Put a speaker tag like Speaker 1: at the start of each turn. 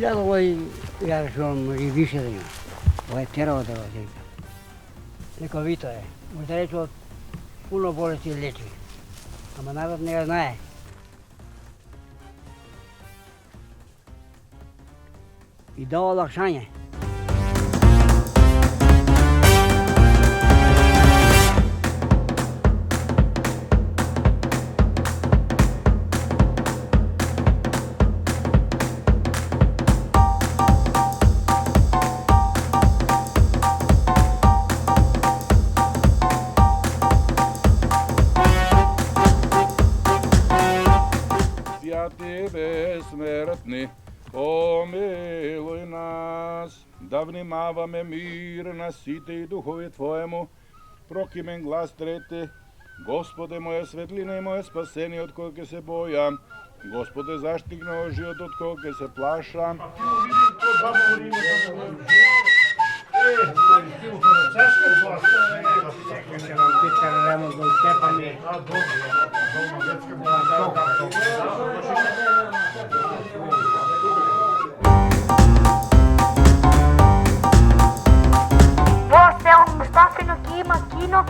Speaker 1: ja sam i više da ima. Ovo je terao da vas ide. Lekovito je. Možda reći od puno bolesti liječi. Ama narod ne ga znaje. I dao olakšanje.
Speaker 2: Святи безсмертни, помилуй нас, да внимаваме мир на сите и духови Твоему, прокимен глас трети, Господе моя светлина и мое спасение, от кого ке се боя, Господе заштигна живот, от кого ке се плаша.
Speaker 3: Você é um Mustafa no Kima, aqui no